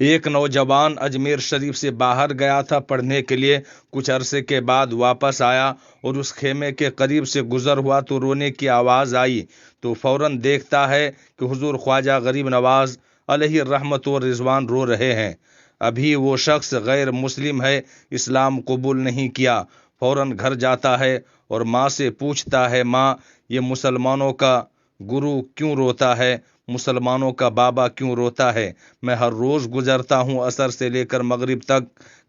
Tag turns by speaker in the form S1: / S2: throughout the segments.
S1: ایک نوجوان اجمیر شریف سے باہر گیا تھا پڑھنے کے لیے، کچھ عرصے کے بعد واپس آیا اور اس خیمے کے قریب سے گزر ہوا تو رونے کی آواز آئی، تو فوراً دیکھتا ہے کہ حضور خواجہ غریب نواز علیہ رحمت و رضوان رو رہے ہیں۔ ابھی وہ شخص غیر مسلم ہے، اسلام قبول نہیں کیا۔ فوراً گھر جاتا ہے اور ماں سے پوچھتا ہے، ماں، یہ مسلمانوں کا گرو کیوں روتا ہے؟ مسلمانوں کا بابا کیوں روتا ہے؟ میں ہر روز گزرتا ہوں، عصر سے لے کر مغرب تک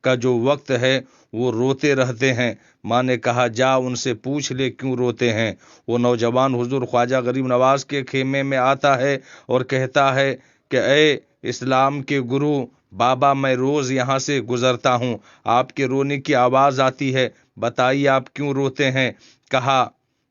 S1: کا جو وقت ہے وہ روتے رہتے ہیں۔ ماں نے کہا، جا ان سے پوچھ لے کیوں روتے ہیں۔ وہ نوجوان حضور خواجہ غریب نواز کے خیمے میں آتا ہے اور کہتا ہے کہ اے اسلام کے گرو بابا، میں روز یہاں سے گزرتا ہوں، آپ کے رونے کی آواز آتی ہے، بتائیے آپ کیوں روتے ہیں؟ کہا،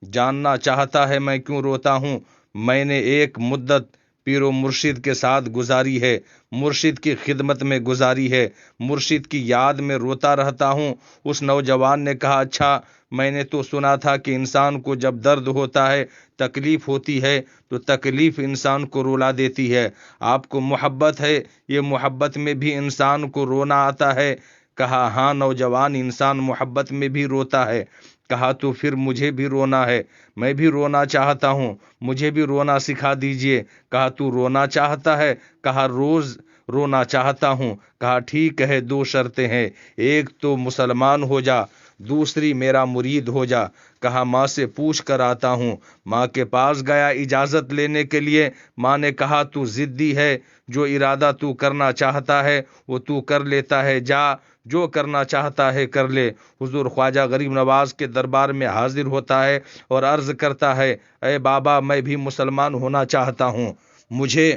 S1: جاننا چاہتا ہے میں کیوں روتا ہوں؟ میں نے ایک مدت پیر و مرشد کے ساتھ گزاری ہے، مرشد کی خدمت میں گزاری ہے، مرشد کی یاد میں روتا رہتا ہوں۔ اس نوجوان نے کہا، اچھا، میں نے تو سنا تھا کہ انسان کو جب درد ہوتا ہے، تکلیف ہوتی ہے تو تکلیف انسان کو رلا دیتی ہے، آپ کو محبت ہے، یہ محبت میں بھی انسان کو رونا آتا ہے؟ کہا، ہاں نوجوان، انسان محبت میں بھی روتا ہے۔ کہا، تو پھر مجھے بھی رونا ہے، میں بھی رونا چاہتا ہوں، مجھے بھی رونا سکھا دیجئے۔ کہا، تو رونا چاہتا ہے؟ کہا، روز رونا چاہتا ہوں۔ کہا، ٹھیک ہے، دو شرطیں ہیں، ایک تو مسلمان ہو جا، دوسری میرا مرید ہو جا۔ کہا، ماں سے پوچھ کر آتا ہوں۔ ماں کے پاس گیا اجازت لینے کے لیے۔ ماں نے کہا، تو ضدی ہے، جو ارادہ تو کرنا چاہتا ہے وہ تو کر لیتا ہے، جا جو کرنا چاہتا ہے کر لے۔ حضور خواجہ غریب نواز کے دربار میں حاضر ہوتا ہے اور عرض کرتا ہے، اے بابا، میں بھی مسلمان ہونا چاہتا ہوں، مجھے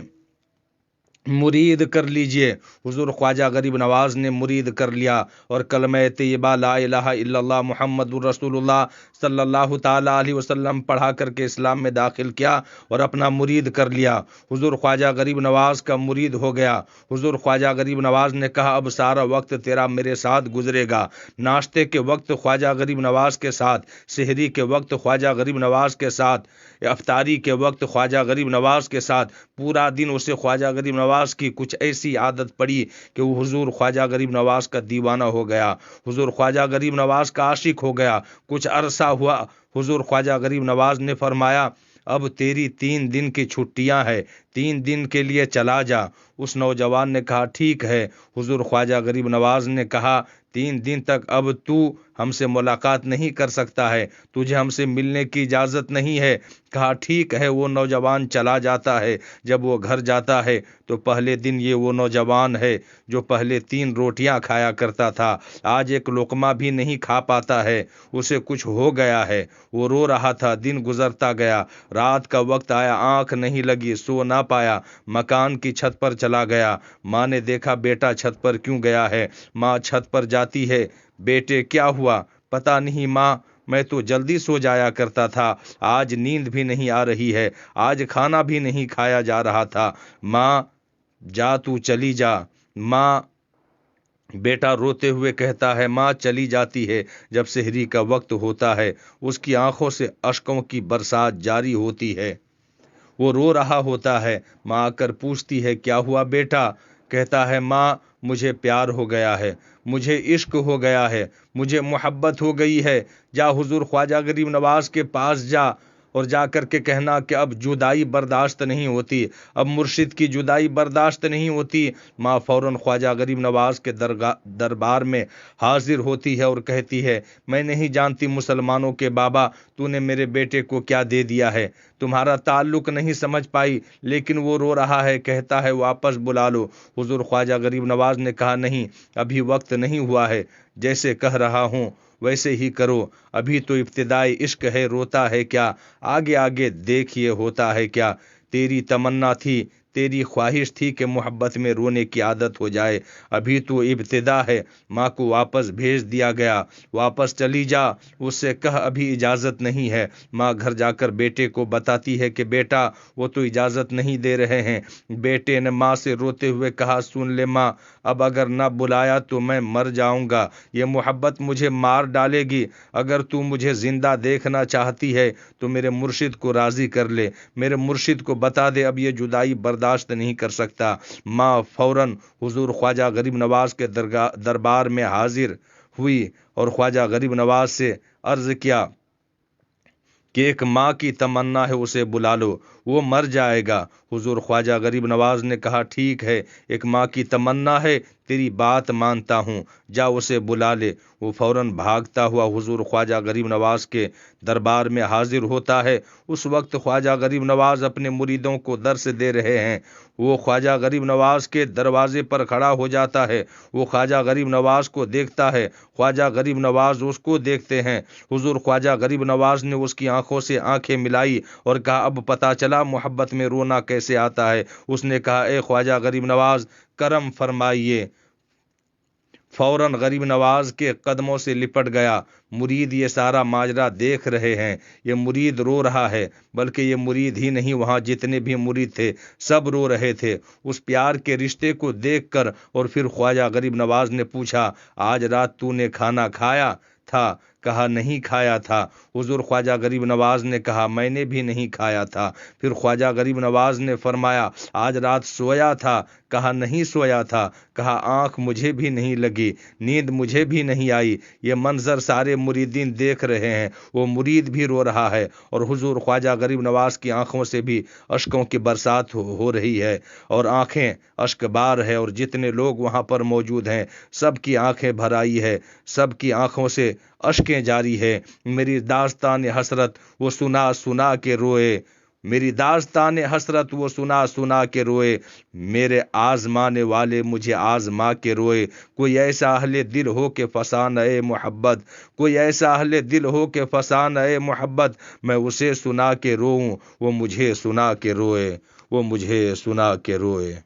S1: مرید کر لیجئے۔ حضور خواجہ غریب نواز نے مرید کر لیا اور کلمہ طیبہ لا الہ الا اللہ محمد الرسول اللہ صلی اللہ تعالیٰ علیہ وسلم پڑھا کر کے اسلام میں داخل کیا اور اپنا مرید کر لیا۔ حضور خواجہ غریب نواز کا مرید ہو گیا۔ حضور خواجہ غریب نواز نے کہا، اب سارا وقت تیرا میرے ساتھ گزرے گا، ناشتے کے وقت خواجہ غریب نواز کے ساتھ، سحری کے وقت خواجہ غریب نواز کے ساتھ، افطاری کے وقت خواجہ غریب نواز کے ساتھ۔ پورا دن اسے خواجہ غریب نواز کی کچھ ایسی عادت پڑی کہ وہ حضور خواجہ غریب نواز کا دیوانہ ہو گیا، حضور خواجہ غریب نواز کا عاشق ہو گیا۔ کچھ عرصہ ہوا، حضور خواجہ غریب نواز نے فرمایا، اب تیری 3 دن کی چھٹیاں ہیں، 3 دن کے لیے چلا جا۔ اس نوجوان نے کہا، ٹھیک ہے۔ حضور خواجہ غریب نواز نے کہا، 3 دن تک اب تو ہم سے ملاقات نہیں کر سکتا ہے، تجھے ہم سے ملنے کی اجازت نہیں ہے۔ کہا، ٹھیک ہے۔ وہ نوجوان چلا جاتا ہے۔ جب وہ گھر جاتا ہے تو پہلے دن یہ وہ نوجوان ہے جو پہلے 3 روٹیاں کھایا کرتا تھا، آج ایک لقمہ بھی نہیں کھا پاتا ہے، اسے کچھ ہو گیا ہے۔ وہ رو رہا تھا، دن گزرتا گیا، رات کا وقت آیا، آنکھ نہیں لگی، سو نہ پایا، مکان کی چھت پر چلا گیا۔ ماں نے دیکھا، بیٹا چھت پر کیوں گیا ہے؟ ماں چھت پر جاتی ہے، بیٹے کیا ہوا؟ پتہ نہیں ماں، میں تو جلدی سو جایا کرتا تھا، آج نیند بھی نہیں آ رہی ہے، آج کھانا بھی نہیں کھایا جا رہا تھا۔ ماں، جا تو چلی جا۔ ماں، بیٹا روتے ہوئے کہتا ہے، ماں چلی جاتی ہے۔ جب سحری کا وقت ہوتا ہے، اس کی آنکھوں سے اشکوں کی برسات جاری ہوتی ہے، وہ رو رہا ہوتا ہے۔ ماں آ کر پوچھتی ہے، کیا ہوا بیٹا؟ کہتا ہے، ماں، مجھے پیار ہو گیا ہے، مجھے عشق ہو گیا ہے، مجھے محبت ہو گئی ہے۔ جا حضور خواجہ غریب نواز کے پاس جا اور جا کر کے کہنا کہ اب جدائی برداشت نہیں ہوتی، اب مرشد کی جدائی برداشت نہیں ہوتی۔ ماں فوراً خواجہ غریب نواز کے دربار میں حاضر ہوتی ہے اور کہتی ہے، میں نہیں جانتی مسلمانوں کے بابا، تو نے میرے بیٹے کو کیا دے دیا ہے، تمہارا تعلق نہیں سمجھ پائی، لیکن وہ رو رہا ہے، کہتا ہے واپس بلا لو۔ حضور خواجہ غریب نواز نے کہا، نہیں، ابھی وقت نہیں ہوا ہے، جیسے کہہ رہا ہوں ویسے ہی کرو، ابھی تو ابتدائی عشق ہے، روتا ہے کیا، آگے آگے دیکھیے ہوتا ہے کیا۔ تیری تمنا تھی، تیری خواہش تھی کہ محبت میں رونے کی عادت ہو جائے، ابھی تو ابتدا ہے۔ ماں کو واپس بھیج دیا گیا، واپس چلی جا، اس سے کہہ ابھی اجازت نہیں ہے۔ ماں گھر جا کر بیٹے کو بتاتی ہے کہ بیٹا، وہ تو اجازت نہیں دے رہے ہیں۔ بیٹے نے ماں سے روتے ہوئے کہا، سن لے ماں، اب اگر نہ بلایا تو میں مر جاؤں گا، یہ محبت مجھے مار ڈالے گی، اگر تو مجھے زندہ دیکھنا چاہتی ہے تو میرے مرشد کو راضی کر لے، میرے مرشد کو بتا دے اب یہ جدائی برداشت برداشت نہیں کر سکتا۔ ماں فوراً حضور خواجہ غریب نواز کے دربار میں حاضر ہوئی اور خواجہ غریب نواز سے عرض کیا کہ ایک ماں کی تمنا ہے، اسے بلا لو، وہ مر جائے گا۔ حضور خواجہ غریب نواز نے کہا ٹھیک ہے، ایک ماں کی تمنا ہے، تیری بات مانتا ہوں، جا اسے بلا لے۔ وہ فوراً بھاگتا ہوا حضور خواجہ غریب نواز کے دربار میں حاضر ہوتا ہے۔ اس وقت خواجہ غریب نواز اپنے مریدوں کو درس دے رہے ہیں۔ وہ خواجہ غریب نواز کے دروازے پر کھڑا ہو جاتا ہے۔ وہ خواجہ غریب نواز کو دیکھتا ہے، خواجہ غریب نواز اس کو دیکھتے ہیں۔ حضور خواجہ غریب نواز نے اس کی آنکھوں سے آنکھیں ملائی اور کہا اب پتہ چلا محبت میں رونا کیسے آتا ہے۔ اس نے کہا اے خواجہ غریب نواز کرم فرمائیے۔ فوراً غریب نواز کے قدموں سے لپٹ گیا۔ مرید یہ سارا ماجرا دیکھ رہے ہیں، یہ مرید رو رہا ہے، بلکہ یہ مرید ہی نہیں، وہاں جتنے بھی مرید تھے سب رو رہے تھے اس پیار کے رشتے کو دیکھ کر۔ اور پھر خواجہ غریب نواز نے پوچھا آج رات تو نے کھانا کھایا تھا؟ کہا نہیں کھایا تھا۔ حضور خواجہ غریب نواز نے کہا میں نے بھی نہیں کھایا تھا۔ پھر خواجہ غریب نواز نے فرمایا آج رات سویا تھا؟ کہا نہیں سویا تھا۔ کہا آنکھ مجھے بھی نہیں لگی، نیند مجھے بھی نہیں آئی۔ یہ منظر سارے مریدین دیکھ رہے ہیں، وہ مرید بھی رو رہا ہے اور حضور خواجہ غریب نواز کی آنکھوں سے بھی اشکوں کی برسات ہو رہی ہے اور آنکھیں اشک بار ہے، اور جتنے لوگ وہاں پر موجود ہیں سب کی آنکھیں بھر آئی ہے، سب کی آنکھوں سے اشکیں جاری ہے۔ میری داستان حسرت وہ سنا سنا کے روئے، میری داستان حسرت وہ سنا سنا کے روئے، میرے آزمانے والے مجھے آزما کے روئے۔ کوئی ایسا اہل دل ہو کہ فسانہ اے محبت، کوئی ایسا اہل دل ہو کہ فسانہ اے محبت، میں اسے سنا کے روؤں وہ مجھے سنا کے روئے، وہ مجھے سنا کے روئے۔